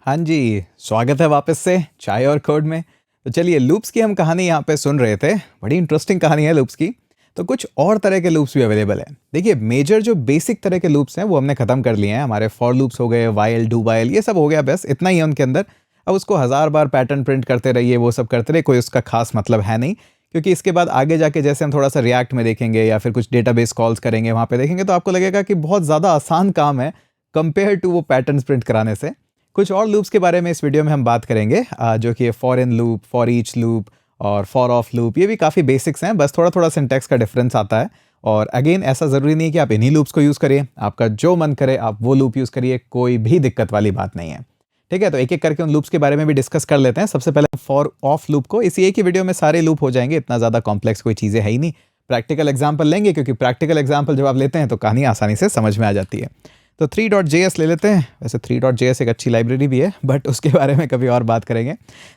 हाँ जी, स्वागत है वापस से चाय और कोड में। तो चलिए लूप्स की हम कहानी यहाँ पे सुन रहे थे। बड़ी इंटरेस्टिंग कहानी है लूप्स की। तो कुछ और तरह के लूप्स भी अवेलेबल हैं। देखिए मेजर जो बेसिक तरह के लूप्स हैं वो हमने खत्म कर लिए हैं। हमारे फॉर लूप्स हो गए, व्हाइल, डू व्हाइल, ये सब हो गया, बस इतना ही है उनके अंदर। अब उसको हज़ार बार पैटर्न प्रिंट करते रहिए, वो सब करते रहिए, कोई उसका खास मतलब है नहीं। क्योंकि इसके बाद आगे जाके जैसे हम थोड़ा सा रिएक्ट में देखेंगे या फिर कुछ डेटाबेस कॉल्स करेंगे, वहाँ पे देखेंगे तो आपको लगेगा कि बहुत ज़्यादा आसान काम है कंपेयर टू वो पैटर्न प्रिंट कराने से। कुछ और लूप्स के बारे में इस वीडियो में हम बात करेंगे, जो कि for in loop, for each loop और फॉर ऑफ लूप। ये भी काफ़ी बेसिक्स हैं, बस थोड़ा थोड़ा सिंटैक्स का डिफरेंस आता है। और अगेन ऐसा ज़रूरी नहीं है कि आप इन्हीं लूप्स को यूज़ करिए, आपका जो मन करे आप वो लूप यूज़ करिए, कोई भी दिक्कत वाली बात नहीं है। ठीक है, तो एक एक करके उन लूप्स के बारे में भी डिस्कस कर लेते हैं। सबसे पहले फॉर ऑफ लूप को, इसी एक ही वीडियो में सारे लूप हो जाएंगे, इतना ज़्यादा कॉम्प्लेक्स कोई चीज़ें है ही नहीं। प्रैक्टिकल एग्जाम्पल लेंगे, क्योंकि प्रैक्टिकल एग्जाम्पल जब आप लेते हैं तो कहानी आसानी से समझ में आ जाती है। तो 3.js ले लेते हैं। वैसे 3.js एक अच्छी लाइब्रेरी भी है, बट उसके बारे में कभी और बात करेंगे।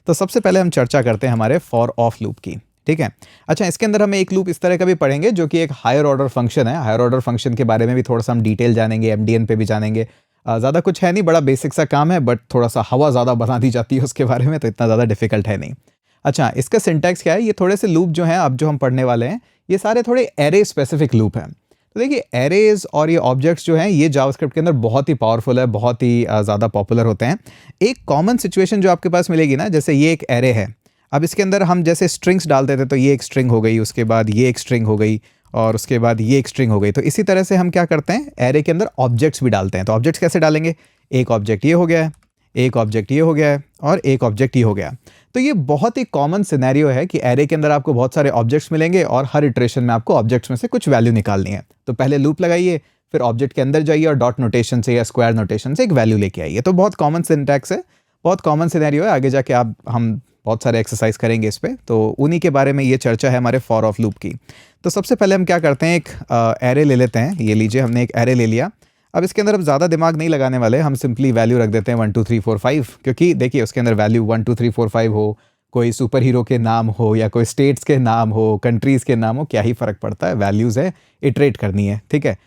तो सबसे पहले हम चर्चा करते हैं हमारे फॉर ऑफ लूप की। ठीक है, अच्छा, इसके अंदर हम एक लूप इस तरह का भी पढ़ेंगे जो कि एक हायर ऑर्डर फंक्शन है। हायर ऑर्डर फंक्शन के बारे में भी थोड़ा सा हम डिटेल जानेंगे, एमडीएन पे भी जानेंगे। ज़्यादा कुछ है नहीं, बड़ा बेसिक सा काम है, बट थोड़ा सा हवा ज़्यादा बना दी जाती है उसके बारे में, तो इतना ज़्यादा डिफिकल्ट है नहीं। अच्छा, इसका सिंटैक्स क्या है? ये थोड़े से लूप जो हैं अब जो हम पढ़ने वाले हैं, ये सारे थोड़े एरे स्पेसिफिक लूप हैं। तो देखिए एरेज और ये ऑब्जेक्ट्स जो हैं ये जावास्क्रिप्ट के अंदर बहुत ही पावरफुल है, बहुत ही ज़्यादा पॉपुलर होते हैं। एक कॉमन सिचुएशन जो आपके पास मिलेगी ना, जैसे ये एक एरे है। अब इसके अंदर हम जैसे स्ट्रिंग्स डालते थे, तो ये एक स्ट्रिंग हो गई, उसके बाद ये एक स्ट्रिंग हो गई और उसके बाद ये एक स्ट्रिंग हो गई। तो इसी तरह से हम क्या करते हैं, एरे के अंदर ऑब्जेक्ट्स भी डालते हैं। तो ऑब्जेक्ट्स कैसे डालेंगे? एक ऑब्जेक्ट ये हो गया है, एक ऑब्जेक्ट ये हो गया है और एक ऑब्जेक्ट ये हो गया। तो ये बहुत ही कॉमन सिनेरियो है कि एरे के अंदर आपको बहुत सारे ऑब्जेक्ट्स मिलेंगे और हर इटरेशन में आपको ऑब्जेक्ट्स में से कुछ वैल्यू निकालनी है। तो पहले लूप लगाइए, फिर ऑब्जेक्ट के अंदर जाइए और डॉट नोटेशन से या स्क्वायर नोटेशन से एक वैल्यू लेके आइए। तो बहुत कॉमन सिंटैक्स है, बहुत कॉमन सिनेरियो है। आगे जाके हम बहुत सारे एक्सरसाइज करेंगे इस पे, तो उन्हीं के बारे में ये चर्चा है हमारे फॉर ऑफ लूप की। तो सबसे पहले हम क्या करते हैं, एक एरे ले लेते हैं। ये लीजिए, हमने एक एरे ले लिया। अब इसके अंदर हम ज़्यादा दिमाग नहीं लगाने वाले, हम सिंपली वैल्यू रख देते हैं 1 2 3 4 5, क्योंकि देखिए उसके अंदर वैल्यू 1 2 3 4 5 हो, कोई सुपर हीरो के नाम हो या कोई स्टेट्स के नाम हो, कंट्रीज़ के नाम हो, क्या ही फ़र्क पड़ता है, वैल्यूज़ है, इटरेट करनी है। ठीक है,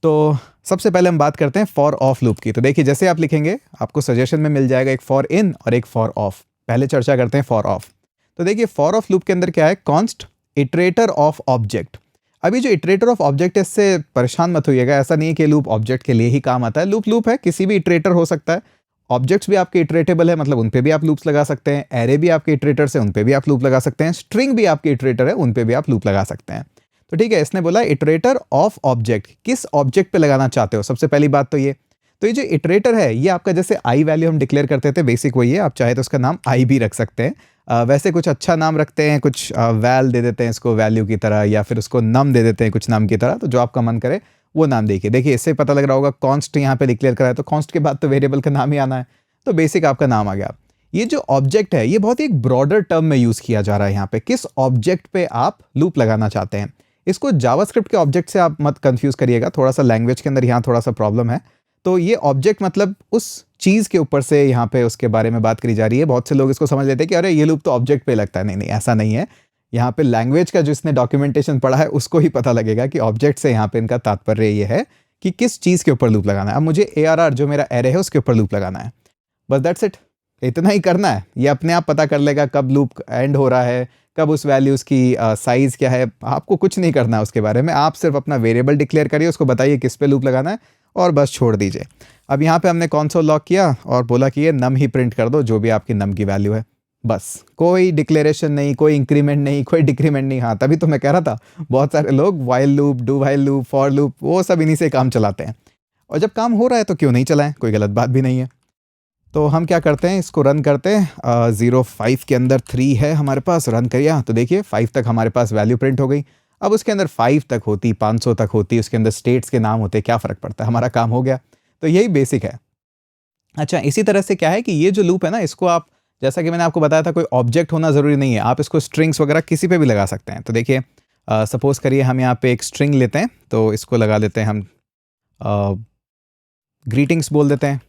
तो सबसे पहले हम बात करते हैं फॉर ऑफ लूप की। तो देखिए जैसे आप लिखेंगे आपको सजेशन में मिल जाएगा एक फॉर इन और एक फॉर ऑफ। पहले चर्चा करते हैं फॉर ऑफ। तो देखिए फॉर ऑफ लूप के अंदर क्या है, कॉन्स्ट इटरेटर ऑफ ऑब्जेक्ट। अभी जो इटरेटर ऑफ ऑब्जेक्ट है, इससे परेशान मत होइएगा, ऐसा नहीं है कि लूप ऑब्जेक्ट के लिए ही काम आता है। लूप लूप है, किसी भी इटरेटर हो सकता है। ऑब्जेक्ट्स भी आपके इटरेटेबल है, मतलब उन पे भी आप लूप्स लगा सकते हैं। एरे भी आपके इटरेटर्स है, उन पे भी आप लूप लगा सकते हैं। स्ट्रिंग भी आपके इटरेटर है, उन पे भी आप लूप लगा सकते हैं। तो ठीक है, इसने बोला इटरेटर ऑफ ऑब्जेक्ट, किस ऑब्जेक्ट पे लगाना चाहते हो, सबसे पहली बात तो ये। तो ये जो इटरेटर है ये आपका, जैसे आई वैल्यू हम डिक्लेयर करते थे, बेसिक वही है। आप चाहे तो उसका नाम आई भी रख सकते हैं। वैसे कुछ अच्छा नाम रखते हैं, कुछ वैल दे देते हैं इसको वैल्यू की तरह, या फिर उसको नम दे देते हैं कुछ नाम की तरह। तो जो आपका मन करे वो नाम देखिए। देखिए इससे पता लग रहा होगा कॉन्स्ट यहाँ पे डिक्लेयर करा है, तो कॉन्स्ट के बाद तो वेरिएबल का नाम ही आना है। तो बेसिक आपका नाम आ गया। ये जो ऑब्जेक्ट है ये बहुत ही एक ब्रॉडर टर्म में यूज किया जा रहा है यहाँ पे, किस ऑब्जेक्ट पे आप लूप लगाना चाहते हैं। इसको जावास्क्रिप्ट के ऑब्जेक्ट से आप मत कंफ्यूज करिएगा, थोड़ा सा लैंग्वेज के अंदर यहाँ थोड़ा सा प्रॉब्लम है। तो ये ऑब्जेक्ट मतलब उस चीज़ के ऊपर से यहाँ पे उसके बारे में बात करी जा रही है। बहुत से लोग इसको समझ लेते हैं कि अरे ये लूप तो ऑब्जेक्ट पे लगता है। नहीं नहीं, ऐसा नहीं है। यहाँ पे लैंग्वेज का जिसने डॉक्यूमेंटेशन पढ़ा है उसको ही पता लगेगा कि ऑब्जेक्ट से यहाँ पे इनका तात्पर्य ये है कि किस चीज़ के ऊपर लूप लगाना है। अब मुझे ARR जो मेरा एरे है उसके ऊपर लूप लगाना है, बस दैट्स इट। इतना ही करना है। ये अपने आप पता कर लेगा कब लूप एंड हो रहा है, कब उस वैल्यूज़ की साइज़ क्या है। आपको कुछ नहीं करना है उसके बारे में, आप सिर्फ अपना वेरिएबल डिक्लेयर करिए, उसको बताइए किस पे लूप लगाना है और बस छोड़ दीजिए। अब यहाँ पे हमने कंसोल लॉग किया और बोला कि ये नम ही प्रिंट कर दो, जो भी आपकी नम की वैल्यू है। बस कोई डिक्लेरेशन नहीं, कोई इंक्रीमेंट नहीं, कोई डिक्रीमेंट नहीं। हाँ, तभी तो मैं कह रहा था बहुत सारे लोग while loop, do while loop, for loop, वो सब इन्हीं से काम चलाते हैं। और जब काम हो रहा है तो क्यों नहीं चलाएं, कोई गलत बात भी नहीं है। तो हम क्या करते हैं, इसको रन करते हैं। 0 5 के अंदर 3 है हमारे पास, रन करिए तो देखिए 5 तक हमारे पास वैल्यू प्रिंट हो गई। अब उसके अंदर 5 तक होती, 500 तक होती, उसके अंदर स्टेट्स के नाम होते, क्या फ़र्क पड़ता है, हमारा काम हो गया। तो यही बेसिक है। अच्छा, इसी तरह से क्या है कि ये जो लूप है ना, इसको आप, जैसा कि मैंने आपको बताया था, कोई ऑब्जेक्ट होना ज़रूरी नहीं है। आप इसको स्ट्रिंग्स वगैरह किसी पे भी लगा सकते हैं। तो देखिए सपोज़ करिए हम यहाँ पे एक स्ट्रिंग लेते हैं, तो इसको लगा लेते हैं हम ग्रीटिंग्स बोल देते हैं।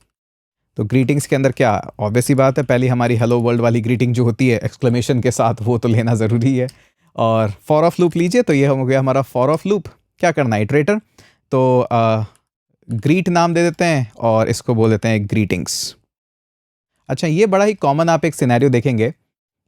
तो ग्रीटिंग्स के अंदर क्या, ऑब्वियस ही बात है, पहली हमारी हेलो वर्ल्ड वाली ग्रीटिंग जो होती है एक्सक्लेमेशन के साथ, वो तो लेना ज़रूरी है। और फॉर ऑफ लूप लीजिए, तो ये हो गया हमारा फॉर ऑफ लूप। क्या करना है, इटरेटर। तो ग्रीट नाम दे देते हैं और इसको बोल देते हैं ग्रीटिंग्स। अच्छा, ये बड़ा ही कॉमन आप एक सिनेरियो देखेंगे,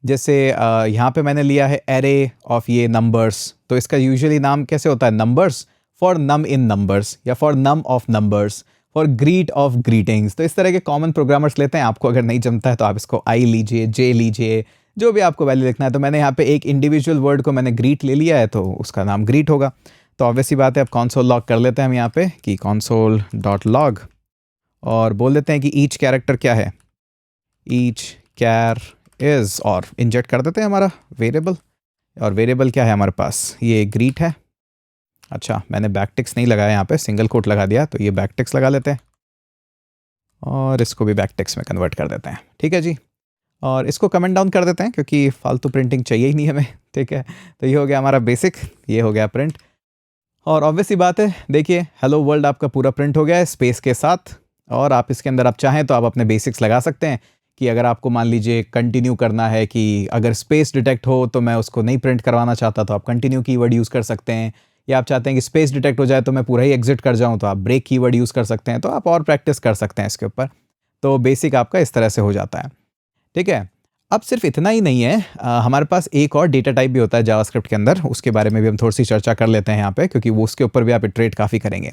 जैसे यहाँ पे मैंने लिया है एरे ऑफ ये नंबर्स, तो इसका यूजुअली नाम कैसे होता है, numbers, for num in numbers या for num of numbers, for greet of greetings. तो इस तरह के कॉमन प्रोग्रामर्स लेते हैं। आपको अगर नहीं जमता है तो आप इसको आई लीजिए, जे लीजिए, जो भी आपको वैल्यू लिखना है। तो मैंने यहाँ पे एक इंडिविजुअल वर्ड को मैंने ग्रीट ले लिया है, तो उसका नाम ग्रीट होगा। तो ऑब्वियसली बात है, अब कॉन्सोल लॉग कर लेते हैं हम यहाँ पे कि कॉन्सोल डॉट लॉग, और बोल देते हैं कि ईच कैरेक्टर क्या है, ईच कैर इज, और इंजेक्ट कर देते हैं हमारा वेरिएबल। और वेरिएबल क्या है हमारे पास, ये ग्रीट है। अच्छा, मैंने बैकटिक्स नहीं लगाया यहाँ पे, सिंगल कोट लगा दिया, तो ये बैकटिक्स लगा लेते हैं और इसको भी बैकटिक्स में कन्वर्ट कर देते हैं। ठीक है जी, और इसको कमेंट डाउन कर देते हैं क्योंकि फालतू प्रिंटिंग चाहिए ही नहीं हमें। ठीक है, तो ये हो गया हमारा बेसिक, ये हो गया प्रिंट। और ऑब्वियसली बात है, देखिए हेलो वर्ल्ड आपका पूरा प्रिंट हो गया है स्पेस के साथ। और आप इसके अंदर आप चाहें तो आप अपने बेसिक्स लगा सकते हैं कि अगर आपको मान लीजिए कंटिन्यू करना है कि अगर स्पेस डिटेक्ट हो तो मैं उसको नहीं प्रिंट करवाना चाहता, तो आप कंटिन्यू कीवर्ड यूज़ कर सकते हैं। या आप चाहते हैं कि स्पेस डिटेक्ट हो जाए तो मैं पूरा ही एग्जिट कर जाऊं, तो आप ब्रेक कीवर्ड यूज़ कर सकते हैं। तो आप और प्रैक्टिस कर सकते हैं इसके ऊपर। तो बेसिक आपका इस तरह से हो जाता है। ठीक है, अब सिर्फ इतना ही नहीं है, हमारे पास एक और डेटा टाइप भी होता है जावास्क्रिप्ट के अंदर। उसके बारे में भी हम थोड़ी सी चर्चा कर लेते हैं यहाँ पे, क्योंकि वो उसके ऊपर भी आप इटरेट काफ़ी करेंगे।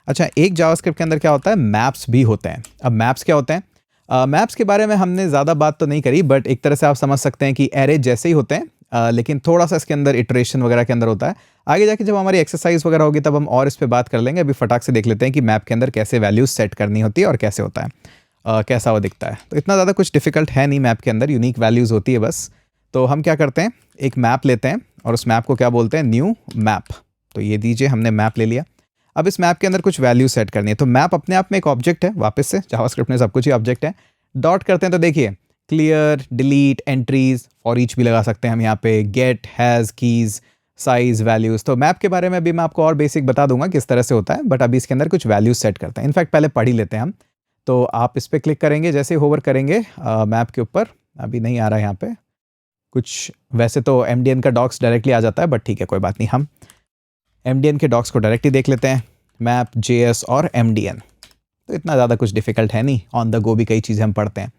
अच्छा, एक जावास्क्रिप्ट के अंदर क्या होता है, मैप्स भी होते हैं। अब मैप्स क्या होते हैं, मैप्स के बारे में हमने ज़्यादा बात तो नहीं करी, बट एक तरह से आप समझ सकते हैं कि एरे जैसे ही होते हैं, लेकिन थोड़ा सा इसके अंदर इटरेशन वगैरह के अंदर होता है। आगे जाके जब हमारी एक्सरसाइज वगैरह होगी तब हम और इस पर बात कर लेंगे। अभी फटाक से देख लेते हैं कि मैप के अंदर कैसे वैल्यूज सेट करनी होती है और कैसे होता है, कैसा वो दिखता है। तो इतना ज़्यादा कुछ डिफिकल्ट है नहीं, मैप के अंदर यूनिक वैल्यूज़ होती है बस। तो हम क्या करते हैं, एक मैप लेते हैं और उस मैप को क्या बोलते हैं, न्यू मैप। तो ये दीजिए, हमने मैप ले लिया। अब इस मैप के अंदर कुछ वैल्यू सेट करनी है। तो मैप अपने आप में एक ऑब्जेक्ट है, वापस से जावास्क्रिप्ट में सब कुछ ही ऑब्जेक्ट है। डॉट करते हैं तो देखिए, clear, delete, entries, for each भी लगा सकते हैं हम यहाँ पे, get, has, keys, size, values. तो मैप के बारे में अभी मैं आपको और बेसिक बता दूंगा किस तरह से होता है, बट अभी इसके अंदर कुछ वैल्यूज सेट करते हैं। इनफैक्ट पहले पढ़ ही लेते हैं हम। तो आप इस पर क्लिक करेंगे, जैसे होवर करेंगे मैप के ऊपर, अभी नहीं आ रहा है यहाँ पे कुछ। वैसे तो MDN का डॉक्स डायरेक्टली आ जाता है, बट ठीक है कोई बात नहीं, हम MDN के डॉक्स को डायरेक्टली देख लेते हैं, मैप, JS और MDN। तो इतना ज़्यादा कुछ डिफिकल्ट है नहीं, ऑन द गो भी कई चीज़ें हम पढ़ते हैं।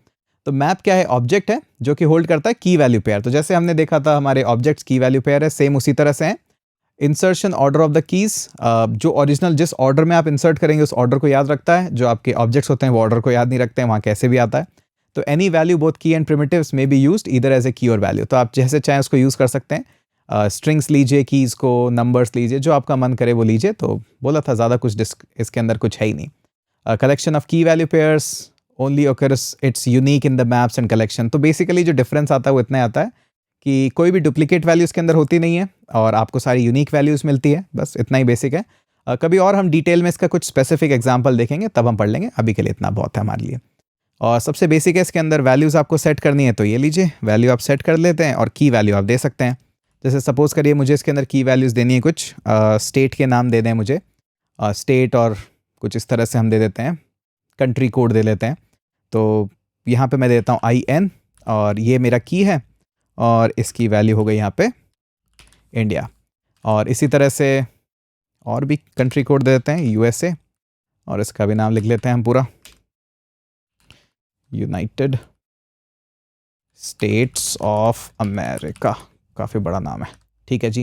तो मैप क्या है, ऑब्जेक्ट है जो कि होल्ड करता है की वैल्यू पेयर। तो जैसे हमने देखा था हमारे ऑब्जेक्ट्स की वैल्यू पेयर है, सेम उसी तरह से है। Insertion order of the keys, जो ओरिजिनल जिस ऑर्डर में आप इंसर्ट करेंगे उस ऑर्डर को याद रखता है। जो आपके ऑब्जेक्ट्स होते हैं वो ऑर्डर को याद नहीं रखते हैं, वहाँ कैसे भी आता है। तो any value both key and primitives में be used either as a key और वैल्यू। तो आप जैसे चाहें उसको यूज़ कर सकते हैं। स्ट्रिंग्स लीजिए, कीज़ को, नंबर्स लीजिए, जो आपका मन करे वो लीजिए। तो बोला था ज़्यादा कुछ इसके अंदर कुछ है ही नहीं। कलेक्शन ऑफ की value pairs only occurs, it's unique in the maps and collection. तो बेसिकली जो डिफरेंस आता है वो इतना आता है कि कोई भी डुप्लीकेट वैल्यू इसके अंदर होती नहीं है और आपको सारी यूनिक वैल्यूज़ मिलती है। बस इतना ही बेसिक है। कभी और हम डिटेल में इसका कुछ स्पेसिफिक एग्जांपल देखेंगे, तब हम पढ़ लेंगे। अभी के लिए इतना बहुत है हमारे लिए। और सबसे बेसिक है, इसके अंदर वैल्यूज़ आपको सेट करनी है। तो ये लीजिए, वैल्यू आप सेट कर लेते हैं और की वैल्यू आप दे सकते हैं। जैसे सपोज़ करिए मुझे इसके अंदर की वैल्यूज़ देनी है, कुछ स्टेट के नाम दे दें मुझे, स्टेट, और कुछ इस तरह से हम दे देते हैं, कंट्री कोड दे लेते हैं। तो यहाँ पे मैं देता हूँ IN, और ये मेरा की है, और इसकी वैल्यू हो गई यहाँ पे इंडिया। और इसी तरह से और भी कंट्री कोड दे देते हैं, USA, और इसका भी नाम लिख लेते हैं हम पूरा, यूनाइटेड स्टेट्स ऑफ अमेरिका। काफ़ी बड़ा नाम है, ठीक है जी।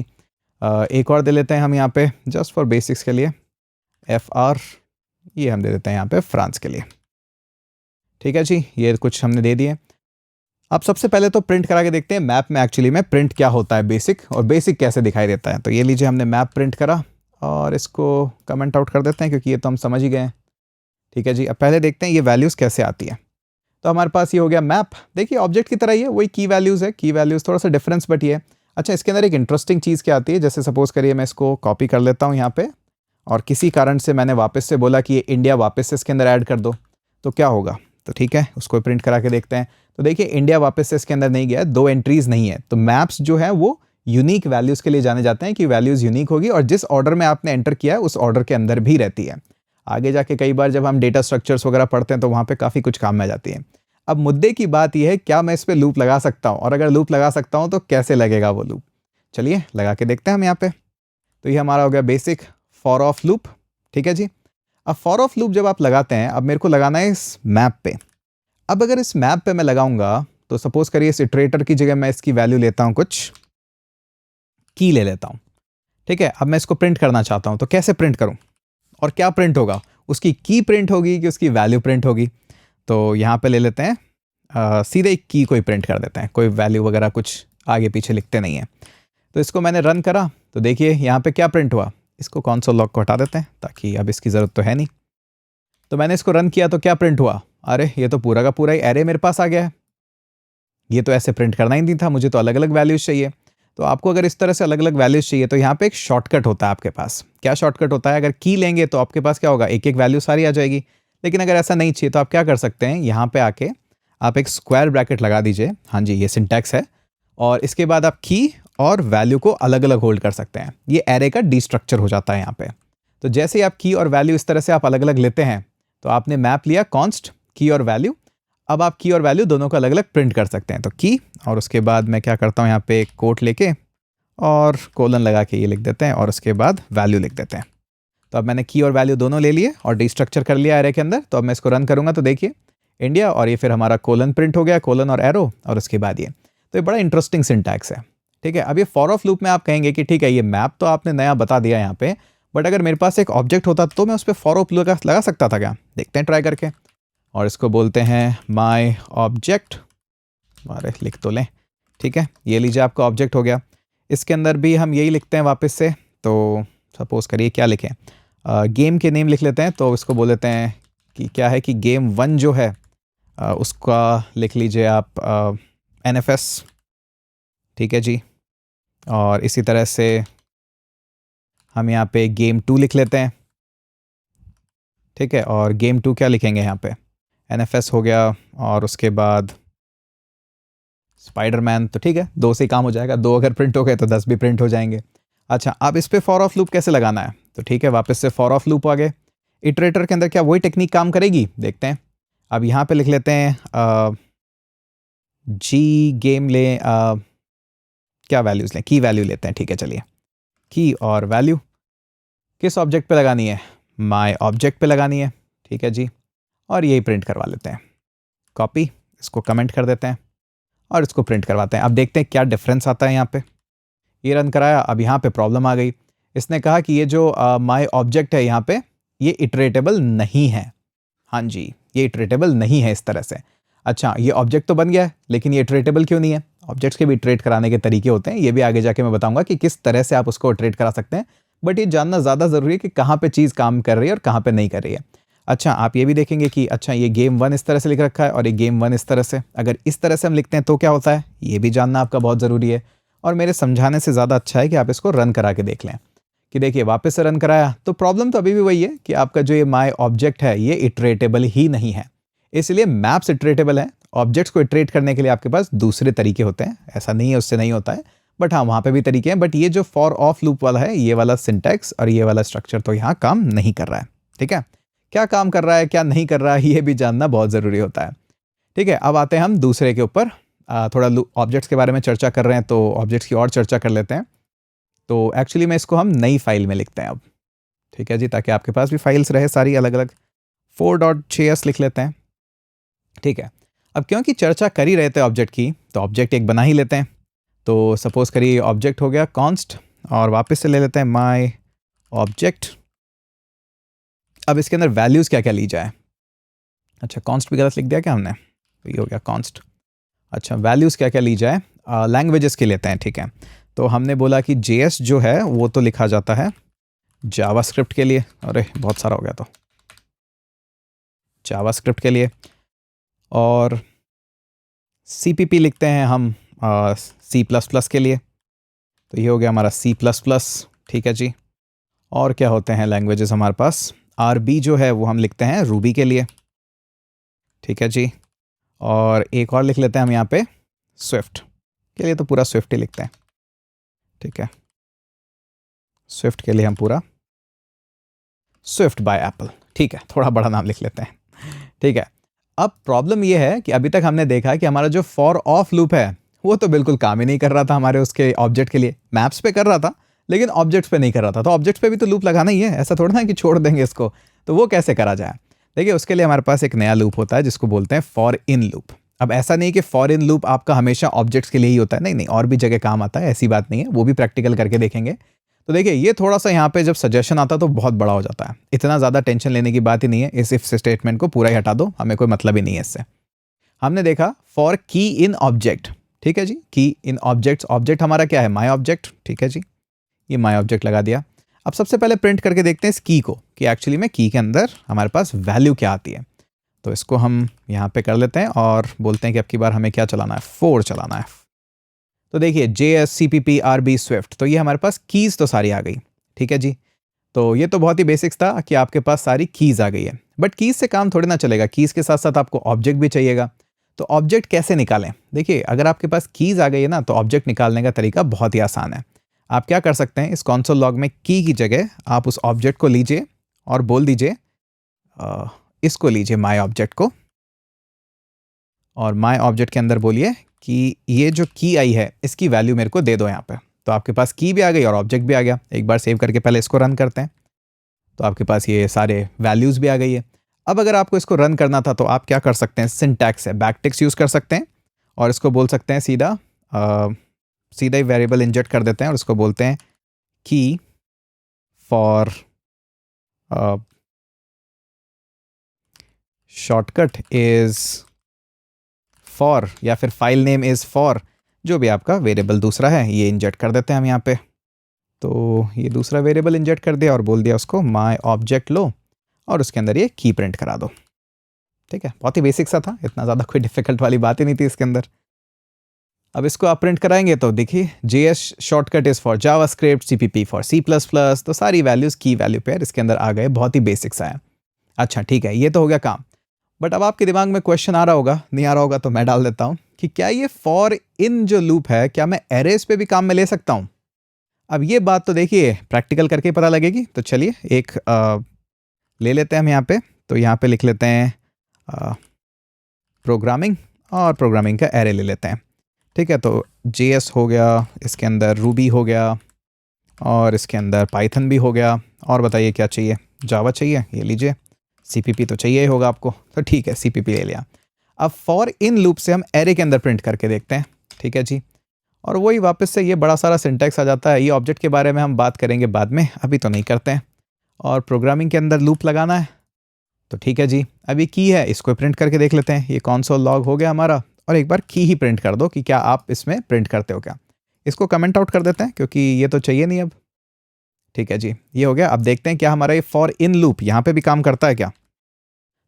एक और दे लेते हैं हम यहाँ पे जस्ट फॉर बेसिक्स के लिए, FR, ये हम दे देते हैं यहाँ पे फ्रांस के लिए। ठीक है जी, ये कुछ हमने दे दिए। अब सबसे पहले तो प्रिंट करा के देखते हैं मैप में एक्चुअली में प्रिंट क्या होता है, बेसिक, और बेसिक कैसे दिखाई देता है। तो ये लीजिए, हमने मैप प्रिंट करा और इसको कमेंट आउट कर देते हैं क्योंकि ये तो हम समझ ही गए हैं। ठीक है जी, अब पहले देखते हैं ये वैल्यूज़ कैसे आती है। तो हमारे पास ये हो गया मैप। देखिए ऑब्जेक्ट की तरह ही है, वही की वैल्यूज़ है, की वैल्यूज़ थोड़ा सा डिफरेंस बट ये है। अच्छा, इसके अंदर एक इंटरेस्टिंग चीज़ क्या आती है, जैसे सपोज़ करिए मैं इसको कॉपी कर लेता हूँ यहाँ पे, और किसी कारण से मैंने वापस से बोला कि ये इंडिया वापस से इसके अंदर ऐड कर दो, तो क्या होगा। तो ठीक है, उसको प्रिंट करा के देखते हैं। तो देखिए इंडिया वापस से इसके अंदर नहीं गया, 2 एंट्रीज़ नहीं है। तो मैप्स जो है वो यूनिक वैल्यूज़ के लिए जाने जाते हैं कि वैल्यूज़ यूनिक होगी और जिस ऑर्डर में आपने एंटर किया है उस ऑर्डर के अंदर भी रहती है। आगे जाके कई बार जब हम डेटा स्ट्रक्चर्स वगैरह पढ़ते हैं तो वहाँ पे काफ़ी कुछ काम में आ जाती है। अब मुद्दे की बात यह है, क्या मैं इस पर लूप लगा सकता हूँ, और अगर लूप लगा सकता हूँ तो कैसे लगेगा वो लूप। चलिए लगा के देखते हैं हम यहाँ पे। तो ये हमारा हो गया बेसिक फॉर ऑफ लूप। ठीक है जी। अब फॉर ऑफ लूप जब आप लगाते हैं, अब मेरे को लगाना है इस मैप पे। अब अगर इस मैप पे मैं लगाऊंगा तो सपोज करिए इस इटरेटर की जगह मैं इसकी वैल्यू लेता हूं, कुछ की ले लेता हूं। ठीक है, अब मैं इसको प्रिंट करना चाहता हूं, तो कैसे प्रिंट करूं और क्या प्रिंट होगा? उसकी की प्रिंट होगी कि उसकी वैल्यू प्रिंट होगी? तो यहाँ पे ले लेते हैं सीधे एक की को ही प्रिंट कर देते हैं, कोई वैल्यू वगैरह कुछ आगे पीछे लिखते नहीं है। तो इसको मैंने रन करा तो देखिए यहाँ पे क्या प्रिंट हुआ। इसको कंसोल लॉग को हटा देते हैं ताकि अब इसकी ज़रूरत तो है नहीं। तो मैंने इसको रन किया तो क्या प्रिंट हुआ? अरे ये तो पूरा का पूरा ही एरे मेरे पास आ गया है। ये तो ऐसे प्रिंट करना ही नहीं था, मुझे तो अलग अलग वैल्यूज़ चाहिए। तो आपको अगर इस तरह से अलग अलग वैल्यूज़ चाहिए तो यहाँ पे एक शॉर्टकट होता है आपके पास। क्या शॉर्टकट होता है? अगर की लेंगे तो आपके पास क्या होगा, एक एक वैल्यू सारी आ जाएगी। लेकिन अगर ऐसा नहीं चाहिए तो आप क्या कर सकते हैं, यहाँ पे आके आप एक स्क्वायर ब्रैकेट लगा दीजिए। हाँ जी, ये सिंटैक्स है। और इसके बाद आप की और वैल्यू को अलग अलग होल्ड कर सकते हैं। ये एरे का डिस्ट्रक्चर हो जाता है यहाँ पे। तो जैसे ही आप की और वैल्यू इस तरह से आप अलग अलग लेते हैं तो आपने मैप लिया कॉन्स्ट की और वैल्यू। अब आप की और वैल्यू दोनों को अलग अलग प्रिंट कर सकते हैं। तो की और उसके बाद मैं क्या करता हूँ, यहाँ पे एक कोट लेके और कोलन लगा के ये लिख देते हैं और उसके बाद वैल्यू लिख देते हैं। तो अब मैंने की और वैल्यू दोनों ले लिए और डिस्ट्रक्चर कर लिया एरे के अंदर। तो अब मैं इसको रन करूँगा तो देखिए इंडिया और ये फिर हमारा कोलन प्रिंट हो गया, कोलन और एरो और उसके बाद ये। तो ये बड़ा इंटरेस्टिंग सिंटैक्स है। ठीक है, अब ये फॉर ऑफ लूप में आप कहेंगे कि ठीक है ये मैप तो आपने नया बता दिया यहाँ पे, बट अगर मेरे पास एक ऑब्जेक्ट होता तो मैं उस पर फॉर ऑफ लगा सकता था क्या? देखते हैं ट्राई करके। और इसको बोलते हैं माई ऑब्जेक्ट। अरे लिख तो लें। ठीक है, ये लीजिए आपका ऑब्जेक्ट हो गया। इसके अंदर भी हम यही लिखते हैं वापस से। तो सपोज करिए क्या लिखें, गेम के नेम लिख लेते हैं। तो इसको बोल देते हैं कि क्या है कि गेम 1 जो है उसका लिख लीजिए आप NFS। ठीक है जी। और इसी तरह से हम यहाँ पे गेम 2 लिख लेते हैं। ठीक है, और गेम 2 क्या लिखेंगे यहाँ पे, NFS हो गया और उसके बाद स्पाइडरमैन। तो ठीक है, 2 से ही काम हो जाएगा। 2 अगर प्रिंट हो गए तो 10 भी प्रिंट हो जाएंगे। अच्छा, अब इस पे फॉर ऑफ लूप कैसे लगाना है? तो ठीक है, वापस से फॉर ऑफ लूप आ गए। इटरेटर के अंदर क्या वही टेक्निक काम करेगी? देखते हैं। अब यहाँ पे लिख लेते हैं जी गेम ले क्या वैल्यूज़ लें, की वैल्यू लेते हैं। ठीक है, चलिए की और वैल्यू किस ऑब्जेक्ट पे लगानी है? माय ऑब्जेक्ट पे लगानी है। ठीक है जी, और यही प्रिंट करवा लेते हैं। कॉपी, इसको कमेंट कर देते हैं और इसको प्रिंट करवाते हैं। अब देखते हैं क्या डिफरेंस आता है यहाँ पे। ये रन कराया, अब यहाँ पे प्रॉब्लम आ गई। इसने कहा कि ये जो माय ऑब्जेक्ट है यहाँ पे ये इटरेटेबल नहीं है। हाँ जी, ये इटरेटेबल नहीं है इस तरह से। अच्छा, ये ऑब्जेक्ट तो बन गया है लेकिन ये इटरेटेबल क्यों नहीं है? ऑब्जेक्ट्स के भी इटरेट कराने के तरीके होते हैं, ये भी आगे जाके मैं बताऊंगा कि किस तरह से आप उसको इटरेट करा सकते हैं। बट ये जानना ज़्यादा ज़रूरी है कि कहाँ पे चीज़ काम कर रही है और कहाँ पे नहीं कर रही है। अच्छा, आप ये भी देखेंगे कि अच्छा ये गेम 1 इस तरह से लिख रखा है और ये गेम 1 इस तरह से। अगर इस तरह से हम लिखते हैं तो क्या होता है, ये भी जानना आपका बहुत ज़रूरी है। और मेरे समझाने से ज़्यादा अच्छा है कि आप इसको रन करा के देख लें कि देखिए वापस से रन कराया तो प्रॉब्लम तो अभी भी वही है कि आपका जो ये माय ऑब्जेक्ट है ये इटरेटेबल ही नहीं है। इसलिए मैप्स इटरेटेबल है। ऑब्जेक्ट्स को इटरेट करने के लिए आपके पास दूसरे तरीके होते हैं, ऐसा नहीं है उससे नहीं होता है, बट हाँ वहाँ पे भी तरीके हैं। बट ये जो फॉर ऑफ लूप वाला है, ये वाला सिंटैक्स और ये वाला स्ट्रक्चर तो यहाँ काम नहीं कर रहा है। ठीक है, क्या काम कर रहा है क्या नहीं कर रहा है ये भी जानना बहुत ज़रूरी होता है। ठीक है, अब आते हैं हम दूसरे के ऊपर। थोड़ा ऑब्जेक्ट्स के बारे में चर्चा कर रहे हैं तो ऑब्जेक्ट्स की और चर्चा कर लेते हैं। तो एक्चुअली में इसको हम नई फाइल में लिखते हैं अब। ठीक है जी, ताकि आपके पास भी फाइल्स रहे सारी अलग अलग। 4.js लिख लेते हैं। ठीक है, अब क्योंकि चर्चा कर ही रहे थे ऑब्जेक्ट की तो ऑब्जेक्ट एक बना ही लेते हैं। तो सपोज करिए ऑब्जेक्ट हो गया कॉन्स्ट और वापस से ले लेते हैं माय ऑब्जेक्ट। अब इसके अंदर वैल्यूज़ क्या क्या ली जाए? अच्छा, कॉन्स्ट भी गलत लिख दिया क्या हमने? तो ये हो गया कॉन्स्ट। अच्छा, वैल्यूज़ क्या क्या ली जाए? लैंग्वेजेस के लेते हैं। ठीक है, तो हमने बोला कि JS जो है वो तो लिखा जाता है जावास्क्रिप्ट के लिए। अरे बहुत सारा हो गया, तो जावास्क्रिप्ट के लिए। और CPP लिखते हैं हम C++ के लिए। तो ये हो गया हमारा C++। ठीक है जी, और क्या होते हैं लैंग्वेजेस हमारे पास? RB जो है वो हम लिखते हैं रूबी के लिए। ठीक है जी, और एक और लिख लेते हैं हम यहाँ पे स्विफ्ट के लिए। तो पूरा स्विफ्ट ही लिखते हैं। ठीक है, स्विफ्ट के लिए हम पूरा स्विफ्ट बाय एप्पल। ठीक है, थोड़ा बड़ा नाम लिख लेते हैं। ठीक है, अब प्रॉब्लम ये है कि अभी तक हमने देखा कि हमारा जो फॉर ऑफ लूप है वो तो बिल्कुल काम ही नहीं कर रहा था हमारे उसके ऑब्जेक्ट के लिए। मैप्स पे कर रहा था लेकिन ऑब्जेक्ट्स पे नहीं कर रहा था। तो ऑब्जेक्ट्स पे भी तो लूप लगाना ही है, ऐसा थोड़ा ना कि छोड़ देंगे इसको। तो वो कैसे करा जाए? देखिए उसके लिए हमारे पास एक नया लूप होता है जिसको बोलते हैं फॉर इन लूप। अब ऐसा नहीं कि फॉर इन लूप आपका हमेशा ऑब्जेक्ट्स के लिए ही होता है, नहीं नहीं, और भी जगह काम आता है, ऐसी बात नहीं है, वो भी प्रैक्टिकल करके देखेंगे। तो देखिए ये थोड़ा सा यहाँ पे जब सजेशन आता है तो बहुत बड़ा हो जाता है, इतना ज़्यादा टेंशन लेने की बात ही नहीं है, इस इफ स्टेटमेंट को पूरा ही हटा दो, हमें कोई मतलब ही नहीं है इससे। हमने देखा फॉर की इन ऑब्जेक्ट, ठीक है जी, की इन ऑब्जेक्ट्स, ऑब्जेक्ट हमारा क्या है, माई ऑब्जेक्ट, ठीक है जी, ये माई ऑब्जेक्ट लगा दिया। अब सबसे पहले प्रिंट करके देखते हैं इस की को कि एक्चुअली में की के अंदर हमारे पास वैल्यू क्या आती है। तो इसको हम यहाँ पे कर लेते हैं और बोलते हैं कि अब की बार हमें क्या चलाना है, 4 चलाना है। तो देखिए JS CPP RB स्विफ्ट, तो ये हमारे पास कीज़ तो सारी आ गई, ठीक है जी। तो ये तो बहुत ही बेसिक्स था कि आपके पास सारी कीज़ आ गई है, बट कीज़ से काम थोड़ी ना चलेगा, कीज़ के साथ साथ आपको ऑब्जेक्ट भी चाहिएगा। तो ऑब्जेक्ट कैसे निकालें, देखिए अगर आपके पास कीज़ आ गई है ना तो ऑब्जेक्ट निकालने का तरीका बहुत ही आसान है। आप क्या कर सकते हैं, इस कॉन्सोल लॉग में की जगह आप उस ऑब्जेक्ट को लीजिए और बोल दीजिए, इसको लीजिए माई ऑब्जेक्ट को, और माई ऑब्जेक्ट के अंदर बोलिए कि ये जो की आई है इसकी वैल्यू मेरे को दे दो यहाँ पे। तो आपके पास की भी आ गई और ऑब्जेक्ट भी आ गया। एक बार सेव करके पहले इसको रन करते हैं, तो आपके पास ये सारे वैल्यूज़ भी आ गई है। अब अगर आपको इसको रन करना था तो आप क्या कर सकते हैं, सिंटैक्स है, बैकटिक्स यूज़ कर सकते हैं और इसको बोल सकते हैं सीधा सीधा ही वेरिएबल इंजेक्ट कर देते हैं और इसको बोलते हैं की फॉर शॉर्टकट इज फॉर, या फिर फाइल नेम इज़ फॉर, जो भी आपका वेरिएबल दूसरा है ये इंजेक्ट कर देते हैं हम यहाँ पे। तो ये दूसरा वेरिएबल इंजेक्ट कर दिया और बोल दिया उसको माई ऑब्जेक्ट लो और उसके अंदर ये की प्रिंट करा दो, ठीक है। बहुत ही बेसिक सा था, इतना ज़्यादा कोई डिफिकल्ट वाली बात ही नहीं थी इसके अंदर। अब इसको आप प्रिंट कराएंगे तो देखिए JS shortcut is for JavaScript, CPP for C++, तो सारी वैल्यूज़ की वैल्यू पेयर इसके अंदर आ गए, बहुत ही बेसिक सा है। अच्छा ठीक है, ये तो हो गया काम। बट अब आपके दिमाग में क्वेश्चन आ रहा होगा, नहीं आ रहा होगा तो मैं डाल देता हूँ कि क्या ये फॉर इन जो लूप है क्या मैं एरेज पे भी काम में ले सकता हूँ। अब ये बात तो देखिए प्रैक्टिकल करके पता लगेगी। तो चलिए एक ले लेते हैं हम यहाँ पे, तो यहाँ पे लिख लेते हैं प्रोग्रामिंग, और प्रोग्रामिंग का एरे ले लेते हैं, ठीक है। तो JS हो गया, इसके अंदर रूबी हो गया, और इसके अंदर पाइथन भी हो गया, और बताइए क्या चाहिए, जावा चाहिए, ये लीजिए। CPP तो चाहिए ही होगा आपको, तो ठीक है CPP ले लिया। अब फॉर इन लूप से हम एरे के अंदर प्रिंट करके देखते हैं, ठीक है जी। और वही वापस से ये बड़ा सारा सिंटैक्स आ जाता है, ये ऑब्जेक्ट के बारे में हम बात करेंगे बाद में, अभी तो नहीं करते हैं। और प्रोग्रामिंग के अंदर लूप लगाना है, तो ठीक है जी। अभी की है, इसको प्रिंट करके देख लेते हैं। ये कॉन्सोल लॉग हो गया हमारा, और एक बार की ही प्रिंट कर दो कि क्या आप इसमें प्रिंट करते हो क्या। इसको कमेंट आउट कर देते हैं क्योंकि ये तो चाहिए नहीं अब, ठीक है जी। ये हो गया। अब देखते हैं क्या हमारा ये फॉर इन लूप यहाँ पे भी काम करता है क्या।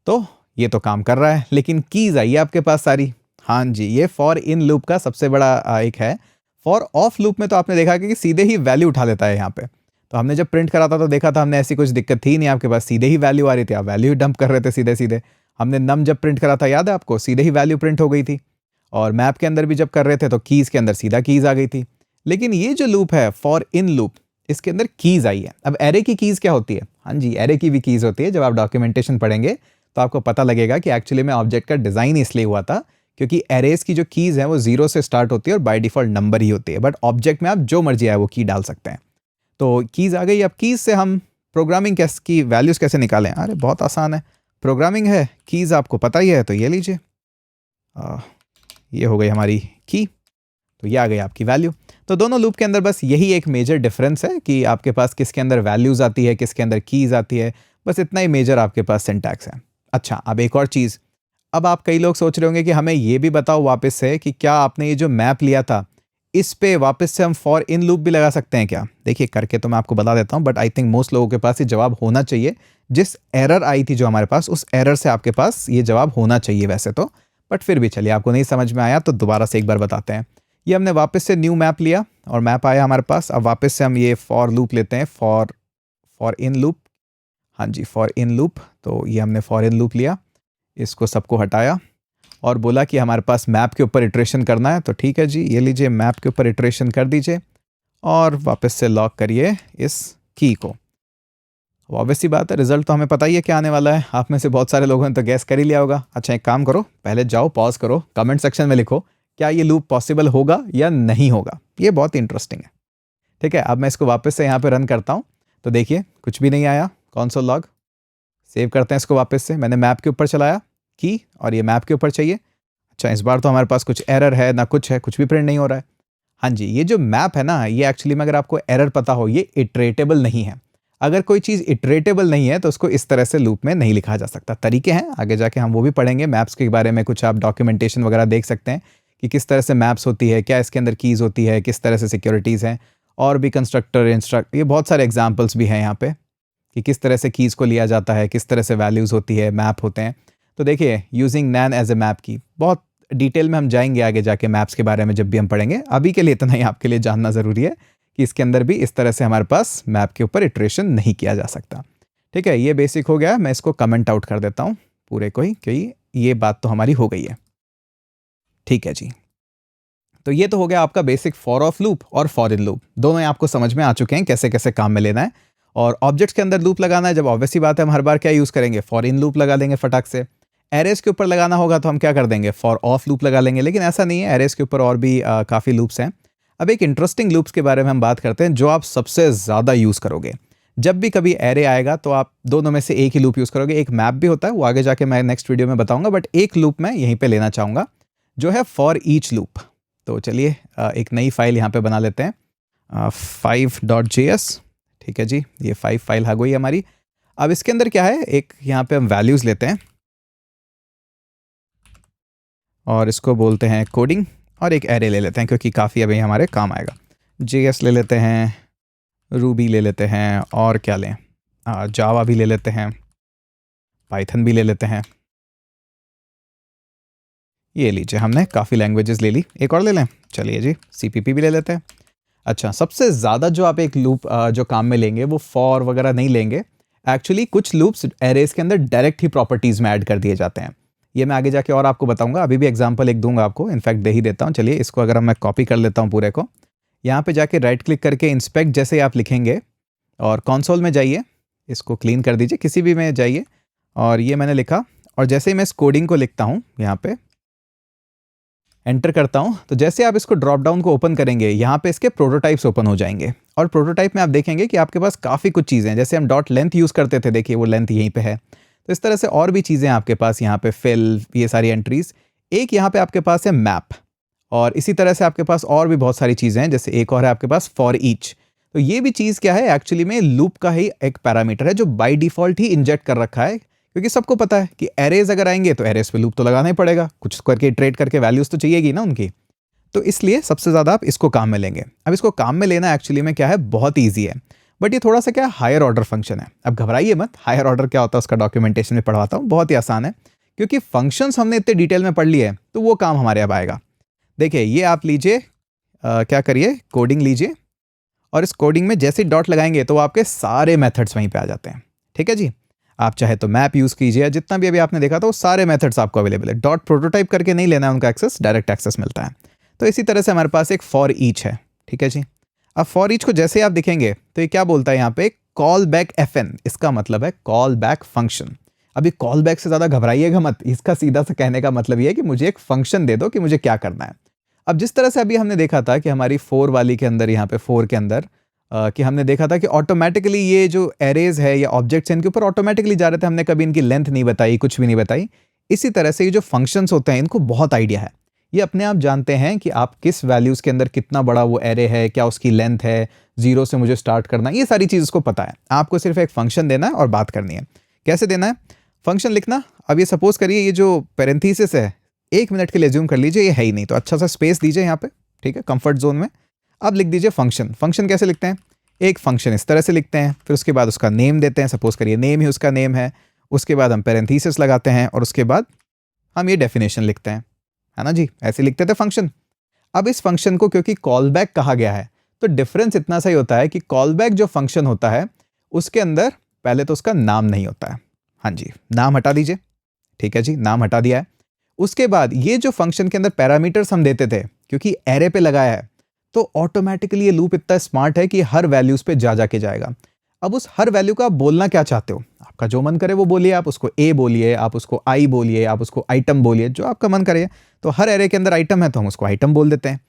तो ये तो काम कर रहा है, लेकिन कीज़ आई है आपके पास सारी। हाँ जी, ये फॉर इन लूप का सबसे बड़ा एक है। फॉर ऑफ लूप में तो आपने देखा कि सीधे ही वैल्यू उठा लेता है यहाँ पे। तो हमने जब प्रिंट करा था तो देखा था हमने, ऐसी कुछ दिक्कत थी नहीं, आपके पास सीधे ही वैल्यू आ रही थी, आप वैल्यू ही डंप कर रहे थे सीधे सीधे। हमने नम जब प्रिंट करा था याद है आपको, सीधे ही वैल्यू प्रिंट हो गई थी। और मैप के अंदर भी जब कर रहे थे तो कीज़ के अंदर सीधा कीज़ आ गई थी। लेकिन ये जो लूप है फॉर इन लूप, इसके अंदर कीज़ आई है। अब एरे की कीज़ क्या होती है, हाँ जी एरे की भी कीज़ होती है। जब आप डॉक्यूमेंटेशन पढ़ेंगे तो आपको पता लगेगा कि एक्चुअली में ऑब्जेक्ट का डिज़ाइन इसलिए हुआ था क्योंकि एरेज की जो कीज़ हैं वो 0 से स्टार्ट होती है और बाय डिफ़ॉल्ट नंबर ही होती है, बट ऑब्जेक्ट में आप जो मर्जी आए वो की डाल सकते हैं। तो कीज़ आ गई। अब कीज़ से हम प्रोग्रामिंग की वैल्यूज़ कैसे निकालें, अरे बहुत आसान है, प्रोग्रामिंग है, कीज़ आपको पता ही है, तो ये लीजिए, ये हो गई हमारी की, तो ये आ गई आपकी वैल्यू। तो दोनों लूप के अंदर बस यही एक मेजर डिफरेंस है कि आपके पास किसके अंदर वैल्यूज़ आती है, किसके अंदर कीज़ आती है, बस इतना ही मेजर आपके पास सिंटैक्स है। अच्छा अब एक और चीज़, अब आप कई लोग सोच रहे होंगे कि हमें ये भी बताओ वापस से कि क्या आपने ये जो मैप लिया था इस पे वापस से हम फॉर इन लूप भी लगा सकते हैं क्या। देखिए करके तो मैं आपको बता देता हूँ, बट आई थिंक मोस्ट लोगों के पास ये जवाब होना चाहिए। जिस एरर आई थी जो हमारे पास, उस एरर से आपके पास ये जवाब होना चाहिए वैसे तो, बट फिर भी चलिए आपको नहीं समझ में आया तो दोबारा से एक बार बताते हैं। ये हमने वापस से न्यू मैप लिया और मैप आया हमारे पास। अब वापस से हम ये फॉर लूप लेते हैं, फॉर इन लूप, हाँ जी फॉर इन लूप। तो ये हमने फॉर इन लूप लिया, इसको सबको हटाया और बोला कि हमारे पास मैप के ऊपर इटरेशन करना है, तो ठीक है जी ये लीजिए मैप के ऊपर इटरेशन कर दीजिए और वापस से लॉक करिए इस की को। ऑब्वियस सी बात है रिजल्ट तो हमें पता ही है क्या आने वाला है। आप में से बहुत सारे लोगों ने तो गैस कर ही लिया होगा। अच्छा एक काम करो, पहले जाओ पॉज करो, कमेंट सेक्शन में लिखो क्या ये लूप पॉसिबल होगा या नहीं होगा, ये बहुत इंटरेस्टिंग है। ठीक है अब मैं इसको वापस से यहाँ पे रन करता हूँ, तो देखिए कुछ भी नहीं आया, कॉन्सोल लॉग सेव करते हैं इसको वापस से। मैंने मैप के ऊपर चलाया की और ये मैप के ऊपर चाहिए। अच्छा, इस बार तो हमारे पास कुछ एरर है ना, कुछ है, कुछ भी प्रिंट नहीं हो रहा है। हाँ जी, ये जो मैप है ना, ये एक्चुअली में अगर आपको एरर पता हो, ये इटरेटेबल नहीं है। अगर कोई चीज़ इटरेटेबल नहीं है तो उसको इस तरह से लूप में नहीं लिखा जा सकता। तरीके हैं, आगे जाके हम वो भी पढ़ेंगे। मैप्स के बारे में कुछ आप डॉक्यूमेंटेशन वगैरह देख सकते हैं कि किस तरह से मैप्स होती है, क्या इसके अंदर कीज़ होती है, किस तरह से सिक्योरिटीज़ हैं, और भी कंस्ट्रक्टर, इंस्ट्रक्ट, ये बहुत सारे एग्जाम्पल्स भी हैं यहाँ पे कि किस तरह से कीज़ को लिया जाता है, किस तरह से वैल्यूज़ होती है, मैप होते हैं। तो देखिए, using NaN as a map key, बहुत डिटेल में हम जाएंगे आगे जाके मैप्स के बारे में जब भी हम पढ़ेंगे। अभी के लिए इतना ही आपके लिए जानना ज़रूरी है कि इसके अंदर भी इस तरह से हमारे पास मैप के ऊपर इटरेशन नहीं किया जा सकता। ठीक है, ये बेसिक हो गया। मैं इसको कमेंट आउट कर देता हूँ पूरे को ही, कि ये बात तो हमारी हो गई है। ठीक है जी, तो ये तो हो गया आपका बेसिक फॉर ऑफ लूप और फॉर इन लूप। दोनों आपको समझ में आ चुके हैं कैसे कैसे काम में लेना है। और ऑब्जेक्ट्स के अंदर लूप लगाना है, जब ऑब्वियस ही बात है हम हर बार क्या यूज़ करेंगे, फॉर इन लूप लगा देंगे फटाक से। एरेज के ऊपर लगाना होगा तो हम क्या कर देंगे, फॉर ऑफ लूप लगा लेंगे। लेकिन ऐसा नहीं है, एरेज के ऊपर और भी काफ़ी लूप्स हैं। अब एक इंटरेस्टिंग लूप्स के बारे में हम बात करते हैं जो आप सबसे ज़्यादा यूज़ करोगे। जब भी कभी एरे आएगा तो आप दोनों में से एक ही लूप यूज़ करोगे। एक मैप भी होता है, वो आगे जाके मैं नेक्स्ट वीडियो में बताऊंगा, बट एक लूप मैं यहीं पे लेना चाहूँगा जो है फॉर ईच लूप। तो चलिए एक नई फाइल यहाँ पे बना लेते हैं, 5.js। ठीक है जी, ये 5 फाइल आ गई हमारी। अब इसके अंदर क्या है, एक यहाँ पे हम वैल्यूज़ लेते हैं और इसको बोलते हैं कोडिंग, और एक एरे ले लेते हैं क्योंकि काफ़ी अभी हमारे काम आएगा। JS ले लेते हैं, रूबी ले लेते हैं, और क्या लें, जावा भी ले लेते हैं, पाइथन भी ले लेते हैं। ये लीजिए, हमने काफ़ी लैंग्वेजेस ले ली। एक और ले लें, चलिए जी, CPP भी ले लेते हैं। अच्छा, सबसे ज़्यादा जो आप एक लूप जो काम में लेंगे वो फॉर वगैरह नहीं लेंगे। एक्चुअली कुछ लूप्स एरेज के अंदर डायरेक्ट ही प्रॉपर्टीज़ में ऐड कर दिए जाते हैं। ये मैं आगे जाके और आपको बताऊंगा, अभी भी एग्जांपल एक दूंगा आपको, इनफैक्ट दे ही देता हूँ। चलिए, इसको अगर मैं कॉपी कर लेता हूँ पूरे को, यहाँ पे जाके राइट क्लिक करके इंस्पेक्ट जैसे आप लिखेंगे और कंसोल में जाइए, इसको क्लीन कर दीजिए, किसी भी में जाइए, और ये मैंने लिखा, और जैसे ही मैं इस कोडिंग को लिखता हूँ यहाँ पे एंटर करता हूं, तो जैसे आप इसको ड्रॉप डाउन को ओपन करेंगे, यहाँ पे इसके प्रोटोटाइप्स ओपन हो जाएंगे। और प्रोटोटाइप में आप देखेंगे कि आपके पास काफ़ी कुछ चीज़ें हैं। जैसे हम डॉट लेंथ यूज़ करते थे, देखिए वो लेंथ यहीं पे है। तो इस तरह से और भी चीज़ें आपके पास यहाँ पे फिल, ये सारी एंट्रीज। एक यहाँ पे आपके पास है मैप, और इसी तरह से आपके पास और भी बहुत सारी चीज़ें हैं। जैसे एक और है आपके पास फॉर ईच। तो ये भी चीज़ क्या है, एक्चुअली में लूप का ही एक पैरामीटर है जो बाई डिफ़ॉल्ट ही इंजेक्ट कर रखा है, क्योंकि सबको पता है कि एरेज अगर आएंगे तो एरेज पे लूप तो लगाना ही पड़ेगा, कुछ करके ट्रेड करके वैल्यूज तो चाहिएगी ना उनकी। तो इसलिए सबसे ज़्यादा आप इसको काम में लेंगे। अब इसको काम में लेना एक्चुअली में क्या है, बहुत ईजी है, बट ये थोड़ा सा क्या हायर ऑर्डर फंक्शन है। अब घबराइए मत, हायर ऑर्डर क्या होता है उसका डॉक्यूमेंटेशन में पढ़वाता हूँ, बहुत ही आसान है, क्योंकि फंक्शंस हमने इतने डिटेल में पढ़ लिए हैं तो वो काम हमारे अब आएगा। देखिए, ये आप लीजिए, क्या करिए, कोडिंग लीजिए, और इस कोडिंग में जैसे डॉट लगाएंगे तो आपके सारे मेथड्स वहीं पे आ जाते हैं। ठीक है जी, आप चाहे तो मैप यूज़ कीजिए, जितना भी अभी आपने देखा था वो सारे मेथड्स आपको अवेलेबल है। डॉट प्रोटोटाइप करके नहीं लेना है उनका एक्सेस, डायरेक्ट एक्सेस मिलता है। तो इसी तरह से हमारे पास एक फॉर ईच है। ठीक है जी, अब फॉर ईच को जैसे ही आप दिखेंगे तो ये क्या बोलता है यहाँ पे, कॉल बैक FN, इसका मतलब है कॉल बैक फंक्शन। अभी कॉल बैक से ज़्यादा घबराइएगा मत, इसका सीधा सा कहने का मतलब ये है कि मुझे एक फंक्शन दे दो कि मुझे क्या करना है। अब जिस तरह से अभी हमने देखा था कि हमारी 4 वाली के अंदर, यहाँ पे 4 के अंदर कि हमने देखा था कि ऑटोमेटिकली ये जो एरेज है या ऑब्जेक्ट्स हैं इनके ऊपर ऑटोमेटिकली जा रहे थे, हमने कभी इनकी लेंथ नहीं बताई, कुछ भी नहीं बताई। इसी तरह से ये जो फंक्शंस होते हैं इनको बहुत आइडिया है, ये अपने आप जानते हैं कि आप किस वैल्यूज़ के अंदर कितना बड़ा वो एरे है, क्या उसकी लेंथ है, 0 से मुझे स्टार्ट करना है, ये सारी चीज़ उसको पता है। आपको सिर्फ एक फंक्शन देना है और बात करनी है। कैसे देना है फंक्शन लिखना, अब ये सपोज करिए ये जो पैरेंथेसिस है 1 मिनट के लिए ज़ूम कर लीजिए, ये है ही नहीं, तो अच्छा सा स्पेस दीजिए यहाँ पे, ठीक है, कंफर्ट जोन में। अब लिख दीजिए फंक्शन। फंक्शन कैसे लिखते हैं, एक फंक्शन इस तरह से लिखते हैं, फिर उसके बाद उसका नेम देते हैं, सपोज करिए नेम ही उसका नेम है, उसके बाद हम पैरेंथेसिस लगाते हैं और उसके बाद हम ये डेफिनेशन लिखते हैं, है ना जी, ऐसे लिखते थे फंक्शन। अब इस फंक्शन को क्योंकि कॉल बैक कहा गया है तो डिफरेंस इतना सा ही होता है कि कॉल बैक जो फंक्शन होता है उसके अंदर पहले तो उसका नाम नहीं होता है। हाँ जी, नाम हटा दीजिए, ठीक है जी, नाम हटा दिया है। उसके बाद ये जो फंक्शन के अंदर पैरामीटर्स हम देते थे, क्योंकि एरे पे लगाया है तो ऑटोमेटिकली ये लूप इतना स्मार्ट है कि हर वैल्यूज पे जा जाके जाएगा। अब उस हर वैल्यू का आप बोलना क्या चाहते हो, आपका जो मन करे वो बोलिए, आप उसको ए बोलिए, आप उसको आई बोलिए, आप उसको आइटम बोलिए, जो आपका मन करे। तो हर एरे के अंदर आइटम है तो हम उसको आइटम बोल देते हैं।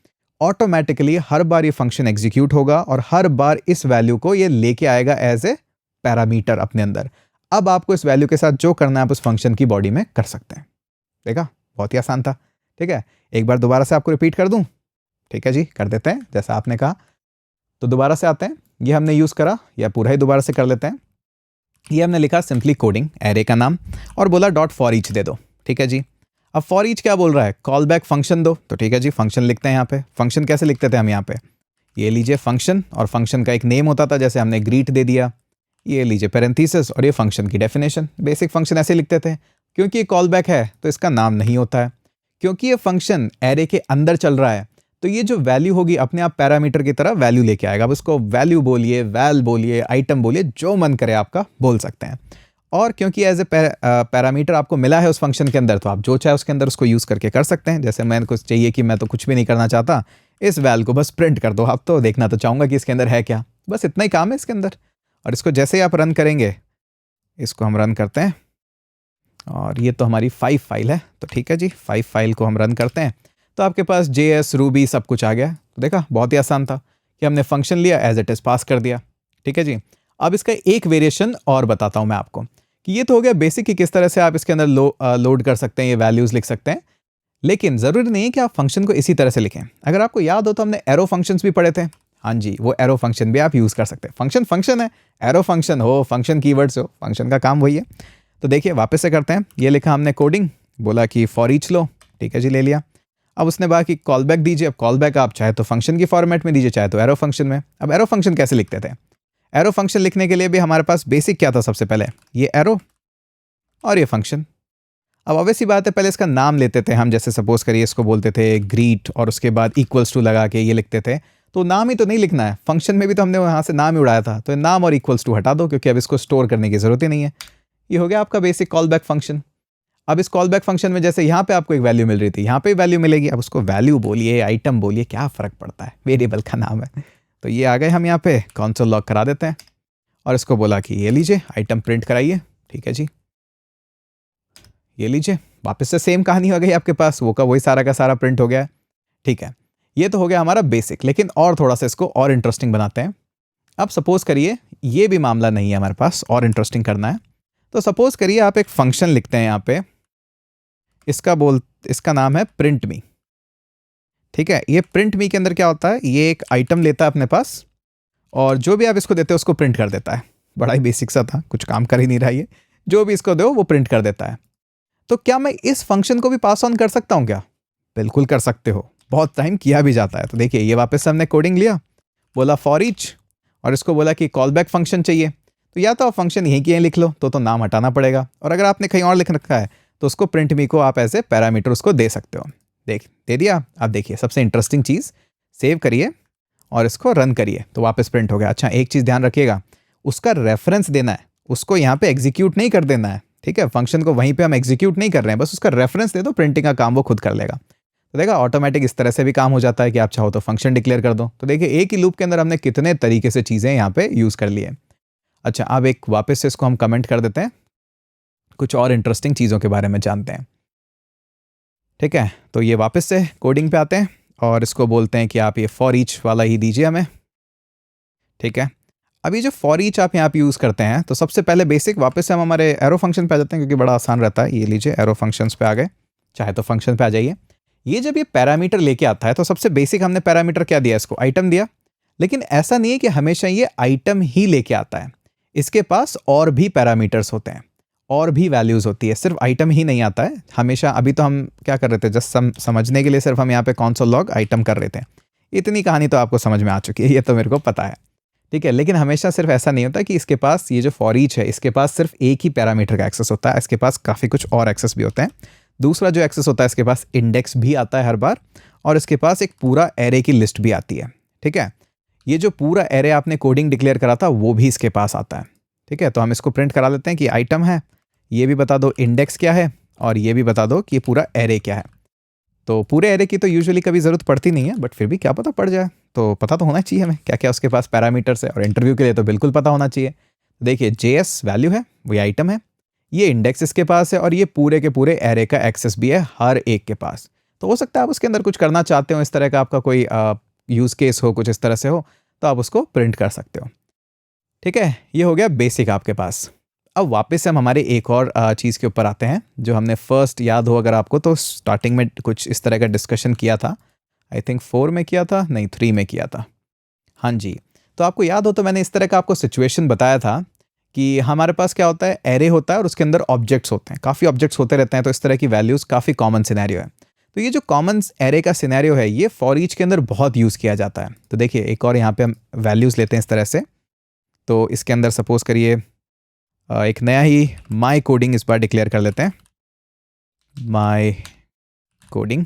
ऑटोमेटिकली हर बार ये फंक्शन एग्जीक्यूट होगा और हर बार इस वैल्यू को ये लेके आएगा एज ए पैरामीटर अपने अंदर। अब आपको इस वैल्यू के साथ जो करना है आप उस फंक्शन की बॉडी में कर सकते हैं। देखा, बहुत ही आसान था। ठीक है, एक बार दोबारा से आपको रिपीट कर दूं। ठीक है जी, कर देते हैं जैसा आपने कहा। तो दोबारा से आते हैं, ये हमने यूज़ करा, या पूरा ही दोबारा से कर लेते हैं। ये हमने लिखा सिंपली कोडिंग, एरे का नाम, और बोला डॉट फॉर ईच दे दो। ठीक है जी, अब फॉर ईच क्या बोल रहा है, कॉल बैक फंक्शन दो। तो ठीक है जी, फंक्शन लिखते हैं यहाँ पे। फंक्शन कैसे लिखते थे हम यहाँ पे, ये लीजिए फंक्शन, और फंक्शन का एक नेम होता था, जैसे हमने ग्रीट दे दिया। ये लीजिए पैरेंथेसिस, और ये फंक्शन की डेफिनेशन। बेसिक फंक्शन ऐसे लिखते थे। क्योंकि ये कॉल बैक है तो इसका नाम नहीं होता है, क्योंकि ये फंक्शन एरे के अंदर चल रहा है, तो ये जो वैल्यू होगी अपने आप पैरामीटर की तरह वैल्यू लेके आएगा। अब उसको वैल्यू बोलिए, वैल बोलिए, आइटम बोलिए, जो मन करे आपका बोल सकते हैं। और क्योंकि एज ए पैरामीटर आपको मिला है उस फंक्शन के अंदर, तो आप जो चाहे उसके अंदर उसको यूज़ करके कर सकते हैं। जैसे मैंने कुछ चाहिए कि मैं तो कुछ भी नहीं करना चाहता, इस वैल को बस प्रिंट कर दो। आप तो देखना तो चाहूँगा कि इसके अंदर है क्या, बस इतना ही काम है इसके अंदर। और इसको जैसे ही आप रन करेंगे, इसको हम रन करते हैं, और ये तो हमारी 5 फाइल है। तो ठीक है जी, 5 फाइल को हम रन करते हैं, तो आपके पास JS रूबी सब कुछ आ गया। तो देखा, बहुत ही आसान था कि हमने फंक्शन लिया, एज इट इज़ पास कर दिया। ठीक है जी, अब इसका एक वेरिएशन और बताता हूँ मैं आपको, कि ये तो हो गया बेसिक कि किस तरह से आप इसके अंदर लोड कर सकते हैं, ये वैल्यूज़ लिख सकते हैं। लेकिन ज़रूरी नहीं है कि आप फंक्शन को इसी तरह से लिखें। अगर आपको याद हो तो हमने एरो फंक्शंस भी पढ़े थे। हाँ जी, वो एरो फंक्शन भी आप यूज़ कर सकते हैं। फंक्शन फंक्शन है, एरो फंक्शन हो, फंक्शन कीवर्ड्स हो, फंक्शन का काम वही है। तो देखिए वापस से करते हैं। ये लिखा हमने कोडिंग, बोला कि फॉर ईच लो। ठीक है जी, ले लिया। अब उसने कहा कि कॉल बैक दीजिए। अब कॉल बैक आप चाहे तो फंक्शन की फॉर्मेट में दीजिए, चाहे तो एरो फंक्शन में। अब एरो फंक्शन कैसे लिखते थे, एरो फंक्शन लिखने के लिए भी हमारे पास बेसिक क्या था, सबसे पहले ये एरो और ये फंक्शन। अब ऑब्वियस बात है, पहले इसका नाम लेते थे हम, जैसे सपोज करिए इसको बोलते थे ग्रीट, और उसके बाद इक्वल्स टू लगा के ये लिखते थे। तो नाम ही तो नहीं लिखना है, फंक्शन में भी तो हमने वहाँ से नाम ही उड़ाया था, तो नाम और इक्वल्स टू हटा दो, क्योंकि अब इसको स्टोर करने की जरूरत ही नहीं है। ये हो गया आपका बेसिक कॉल बैक फंक्शन। अब इस कॉल बैक फंक्शन में जैसे यहाँ पे आपको एक वैल्यू मिल रही थी, यहाँ पे वैल्यू मिलेगी। अब उसको वैल्यू बोलिए, आइटम बोलिए, क्या फ़र्क पड़ता है, वेरिएबल का नाम है। तो ये आ गए हम यहाँ पे, कंसोल लॉग करा देते हैं, और इसको बोला कि ये लीजिए आइटम प्रिंट कराइए। ठीक है जी, ये लीजिए, वापस से सेम कहानी हो गई आपके पास, वो का वही सारा का सारा प्रिंट हो गया है। ठीक है, ये तो हो गया हमारा बेसिक। लेकिन और थोड़ा सा इसको और इंटरेस्टिंग बनाते हैं। अब सपोज करिए ये भी मामला नहीं है हमारे पास, और इंटरेस्टिंग करना है। तो सपोज करिए आप एक फंक्शन लिखते हैं यहाँ पे, इसका नाम है प्रिंट मी। ठीक है, ये प्रिंट मी के अंदर क्या होता है, ये एक आइटम लेता है अपने पास, और जो भी आप इसको देते हो उसको प्रिंट कर देता है। बड़ा ही बेसिक सा था, कुछ काम कर ही नहीं रहा है ये, जो भी इसको दो वो प्रिंट कर देता है। तो क्या मैं इस फंक्शन को भी पास ऑन कर सकता हूँ क्या, बिल्कुल कर सकते हो, बहुत टाइम किया भी जाता है। तो देखिए ये वापस से हमने कोडिंग लिया, बोला फॉर ईच, और इसको बोला कि कॉल बैक फंक्शन चाहिए। तो या तो आप फंक्शन यहीं की यहीं लिख लो, तो नाम हटाना पड़ेगा, और अगर आपने कहीं और लिख रखा है तो उसको प्रिंट मी को आप ऐसे पैरामीटर उसको दे सकते हो। दे दिया। अब देखिए सबसे इंटरेस्टिंग चीज़, सेव करिए और इसको रन करिए, तो वापस प्रिंट हो गया। अच्छा, एक चीज़ ध्यान रखिएगा, उसका रेफरेंस देना है, उसको यहाँ पे एग्जीक्यूट नहीं कर देना है। ठीक है, फंक्शन को वहीं पे हम एग्जीक्यूट नहीं कर रहे हैं, बस उसका रेफरेंस दे दो, प्रिंटिंग का काम वो खुद कर लेगा। तो देखा, ऑटोमेटिक इस तरह से भी काम हो जाता है कि आप चाहो तो फंक्शन डिक्लेयर कर दो। तो देखिए एक ही लूप के अंदर हमने कितने तरीके से चीज़ें यहाँ पे यूज़ कर ली है। अच्छा, अब एक वापस से इसको हम कमेंट कर देते हैं, कुछ और इंटरेस्टिंग चीज़ों के बारे में जानते हैं। ठीक है, तो ये वापस से कोडिंग पे आते हैं, और इसको बोलते हैं कि आप ये फॉर ईच वाला ही दीजिए हमें। ठीक है, अब ये जो फॉर ईच आप यहाँ पे यूज़ करते हैं, तो सबसे पहले बेसिक वापस से हम हमारे एरो फंक्शन पे आ जाते हैं, क्योंकि बड़ा आसान रहता है। ये लीजिए एरो फंक्शंस पे आ गए, चाहे तो फंक्शन पे आ जाइए। ये जब ये पैरामीटर लेके आता है, तो सबसे बेसिक हमने पैरामीटर क्या दिया, इसको आइटम दिया। लेकिन ऐसा नहीं है कि हमेशा ये आइटम ही लेके आता है, इसके पास और भी पैरामीटर्स होते हैं, और भी वैल्यूज़ होती है, सिर्फ आइटम ही नहीं आता है हमेशा। अभी तो हम क्या कर रहे थे, जस्ट समझने के लिए सिर्फ हम यहाँ पे कंसोल लॉग आइटम कर रहे थे। इतनी कहानी तो आपको समझ में आ चुकी है, ये तो मेरे को पता है। ठीक है, लेकिन हमेशा सिर्फ ऐसा नहीं होता कि इसके पास ये जो फॉर ईच है, इसके पास सिर्फ एक ही पैरामीटर का एक्सेस होता है, इसके पास काफ़ी कुछ और एक्सेस भी होते हैं। दूसरा जो एक्सेस होता है, इसके पास इंडेक्स भी आता है हर बार, और इसके पास एक पूरा एरे की लिस्ट भी आती है। ठीक है, ये जो पूरा एरे आपने कोडिंग डिक्लेयर करा था वो भी इसके पास आता है। ठीक है, तो हम इसको प्रिंट करा लेते हैं कि आइटम है, ये भी बता दो इंडेक्स क्या है, और ये भी बता दो कि पूरा एरे क्या है। तो पूरे एरे की तो यूजुअली कभी ज़रूरत पड़ती नहीं है, बट फिर भी क्या पता पड़ जाए, तो पता तो होना चाहिए हमें क्या क्या उसके पास पैरामीटर्स है, और इंटरव्यू के लिए तो बिल्कुल पता होना चाहिए। देखिए JS वैल्यू है, वो आइटम है, ये इंडेक्स इसके पास है, और ये पूरे के पूरे एरे का एक्सेस भी है हर एक के पास। तो हो सकता है आप उसके अंदर कुछ करना चाहते हो, इस तरह का आपका कोई यूज़ केस हो, कुछ इस तरह से हो, तो आप उसको प्रिंट कर सकते हो। ठीक है, ये हो गया बेसिक आपके पास। अब वापस से हम हमारे एक और चीज़ के ऊपर आते हैं जो हमने फर्स्ट याद हो अगर आपको, तो स्टार्टिंग में कुछ इस तरह का डिस्कशन किया था। आई थिंक 4 में किया था, नहीं 3 में किया था। हाँ जी, तो आपको याद हो तो मैंने इस तरह का आपको सिचुएशन बताया था कि हमारे पास क्या होता है, एरे होता है और उसके अंदर ऑब्जेक्ट्स होते हैं, काफ़ी ऑब्जेक्ट्स होते रहते हैं, तो इस तरह की वैल्यूज़ काफ़ी कॉमन सिनेरियो है। तो ये जो कॉमन एरे का सिनेरियो है ये फॉर ईच के अंदर बहुत यूज़ किया जाता है। तो देखिए एक और यहाँ पे हम वैल्यूज़ लेते हैं इस तरह से। तो इसके अंदर सपोज करिए एक नया ही माई कोडिंग इस बार डिक्लेयर कर लेते हैं, माई कोडिंग,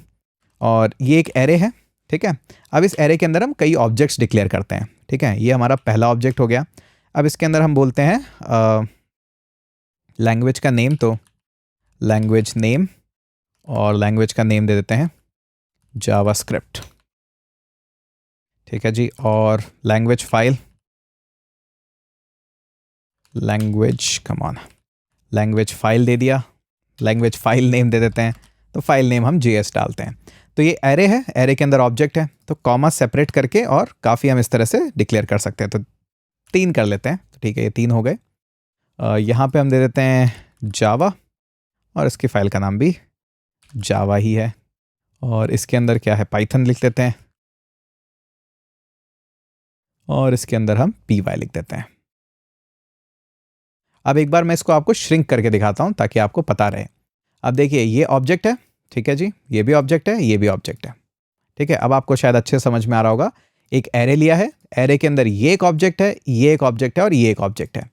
और ये एक एरे है, ठीक है। अब इस एरे के अंदर हम कई ऑब्जेक्ट्स डिक्लेयर करते हैं, ठीक है। ये हमारा पहला ऑब्जेक्ट हो गया। अब इसके अंदर हम बोलते हैं लैंग्वेज का नेम, तो लैंग्वेज नेम, और लैंग्वेज का नेम दे देते हैं जावास्क्रिप्ट, ठीक है जी। और language file, language common, language file दे दिया, लैंग्वेज फाइल नेम दे देते हैं, तो फाइल नेम हम JS डालते हैं। तो ये एरे है, एरे के अंदर ऑब्जेक्ट है, तो कॉमा सेपरेट करके और काफ़ी हम इस तरह से डिक्लेयर कर सकते हैं। तो 3 कर लेते हैं, तो ठीक है, ये 3 हो गए। यहाँ पे हम दे देते हैं जावा, और इसकी फाइल का नाम भी जावा ही है, और इसके अंदर क्या है, पाइथन लिख देते हैं, और इसके अंदर हम py लिख देते हैं। अब एक बार मैं इसको आपको श्रिंक करके दिखाता हूँ ताकि आपको पता रहे। अब देखिए ये ऑब्जेक्ट है, ठीक है जी, ये भी ऑब्जेक्ट है, ये भी ऑब्जेक्ट है, ठीक है। अब आपको शायद अच्छे समझ में आ रहा होगा, एक एरे लिया है, एरे के अंदर ये एक ऑब्जेक्ट है, ये एक ऑब्जेक्ट है, और ये एक ऑब्जेक्ट है।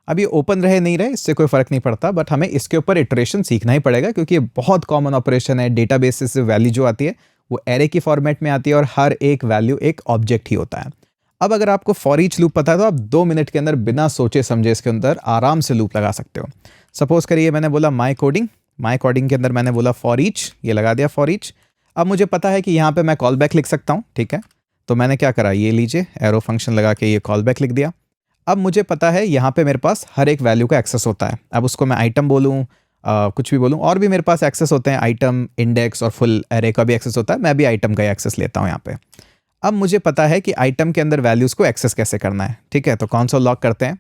अब ये ओपन रहे नहीं रहे इससे कोई फर्क नहीं पड़ता, बट हमें इसके ऊपर इटरेशन सीखना ही पड़ेगा क्योंकि ये बहुत कॉमन ऑपरेशन है। डेटाबेस से वैल्यू जो आती है वो एरे की फॉर्मेट में आती है, और हर एक वैल्यू एक ऑब्जेक्ट ही होता है। अब अगर आपको फॉर ईच लूप पता है तो आप 2 मिनट के अंदर बिना सोचे समझे इसके अंदर आराम से लूप लगा सकते हो। सपोज करिए मैंने बोला माई कोडिंग, माई कोडिंग के अंदर मैंने बोला फॉर ईच, ये लगा दिया फॉर ईच। अब मुझे पता है कि यहाँ पे मैं कॉल बैक लिख सकता हूँ, ठीक है। तो मैंने क्या करा, ये लीजिए एरो फंक्शन लगा के ये कॉल बैक लिख दिया। अब मुझे पता है यहाँ पे मेरे पास हर एक वैल्यू का एक्सेस होता है। अब उसको मैं आइटम बोलूँ, कुछ भी बोलूँ, और भी मेरे पास एक्सेस होते हैं, आइटम, इंडेक्स और फुल एरे का भी एक्सेस होता है। मैं भी आइटम का एक्सेस लेता हूँ यहाँ पे। अब मुझे पता है कि आइटम के अंदर वैल्यूज़ को एक्सेस कैसे करना है, ठीक है। तो कंसोल लॉग करते हैं,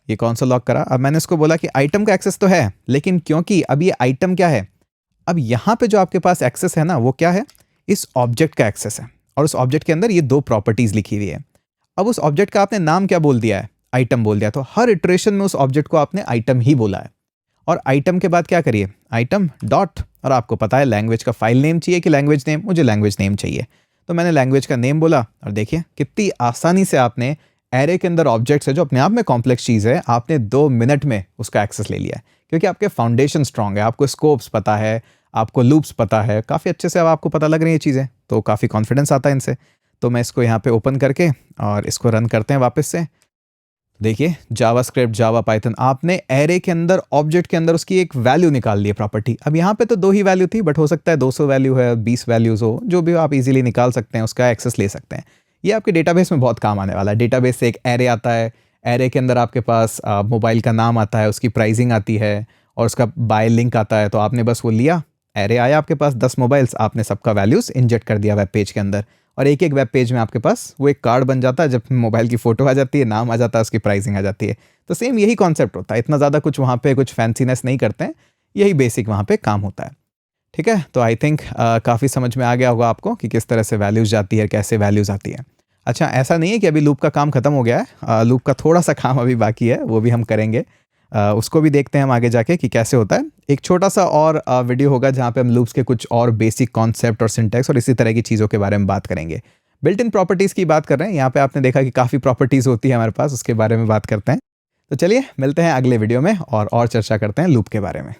ये कंसोल लॉग करा। अब मैंने इसको बोला कि आइटम का एक्सेस तो है, लेकिन क्योंकि अब ये आइटम क्या है, अब यहाँ पे जो आपके पास एक्सेस है ना वो क्या है, इस ऑब्जेक्ट का एक्सेस है, और उस ऑब्जेक्ट के अंदर ये 2 प्रॉपर्टीज़ लिखी हुई है। अब उस ऑब्जेक्ट का आपने नाम क्या बोल दिया है, आइटम बोल दिया, तो हर इटरेशन में उस ऑब्जेक्ट को आपने आइटम ही बोला है। और आइटम के बाद क्या करिए, आइटम डॉट, और आपको पता है लैंग्वेज का फाइल नेम चाहिए कि लैंग्वेज नेम, मुझे लैंग्वेज नेम चाहिए, तो मैंने लैंग्वेज का नेम बोला। और देखिए कितनी आसानी से आपने एरे के अंदर ऑब्जेक्ट्स है जो अपने आप में कॉम्प्लेक्स चीज़ है, आपने 2 मिनट में उसका एक्सेस ले लिया है, क्योंकि आपके फाउंडेशन स्ट्रांग है, आपको स्कोप्स पता है, आपको लूप्स पता है, काफ़ी अच्छे से अब आपको पता लग रही है चीज़ें, तो काफ़ी कॉन्फिडेंस आता है इनसे। तो मैं इसको यहाँ पे ओपन करके और इसको रन करते हैं वापस से। देखिए जावास्क्रिप्ट, जावा, पाइथन, आपने एरे के अंदर ऑब्जेक्ट के अंदर उसकी एक वैल्यू निकाल ली है, प्रॉपर्टी। अब यहाँ पे तो 2 ही वैल्यू थी, बट हो सकता है 200 वैल्यू है, 20 वैल्यूज़ हो, जो भी आप इजीली निकाल सकते हैं, उसका एक्सेस ले सकते हैं। ये आपके डेटाबेस में बहुत काम आने वाला है। डेटाबेस से एक एरे आता है, एरे के अंदर आपके पास मोबाइल का नाम आता है, उसकी प्राइसिंग आती है, और उसका बाय लिंक आता है। तो आपने बस वो लिया, एरे आया आपके पास 10 मोबाइल्स, आपने सबका वैल्यूज़ इंजेक्ट कर दिया वेब पेज के अंदर, और एक एक वेब पेज में आपके पास वो एक कार्ड बन जाता है। जब मोबाइल की फ़ोटो आ जाती है, नाम आ जाता है, उसकी प्राइसिंग आ जाती है। तो सेम यही कॉन्सेप्ट होता है, इतना ज़्यादा कुछ वहाँ पे कुछ फैंसीनेस नहीं करते हैं, यही बेसिक वहाँ पे काम होता है, ठीक है। तो आई थिंक काफ़ी समझ में आ गया होगा आपको कि किस तरह से वैल्यूज़ जाती है, कैसे वैल्यूज़ आती है। अच्छा, ऐसा नहीं है कि अभी लूप का काम खत्म हो गया है, लूप का थोड़ा सा काम अभी बाकी है, वो भी हम करेंगे। उसको भी देखते हैं हम आगे जाके कि कैसे होता है। एक छोटा सा और वीडियो होगा जहाँ पे हम लूप्स के कुछ और बेसिक कॉन्सेप्ट और सिंटैक्स और इसी तरह की चीज़ों के बारे में बात करेंगे। बिल्ट इन प्रॉपर्टीज़ की बात कर रहे हैं, यहाँ पे आपने देखा कि काफ़ी प्रॉपर्टीज़ होती है हमारे पास, उसके बारे में बात करते हैं। तो चलिए मिलते हैं अगले वीडियो में और चर्चा करते हैं लूप के बारे में।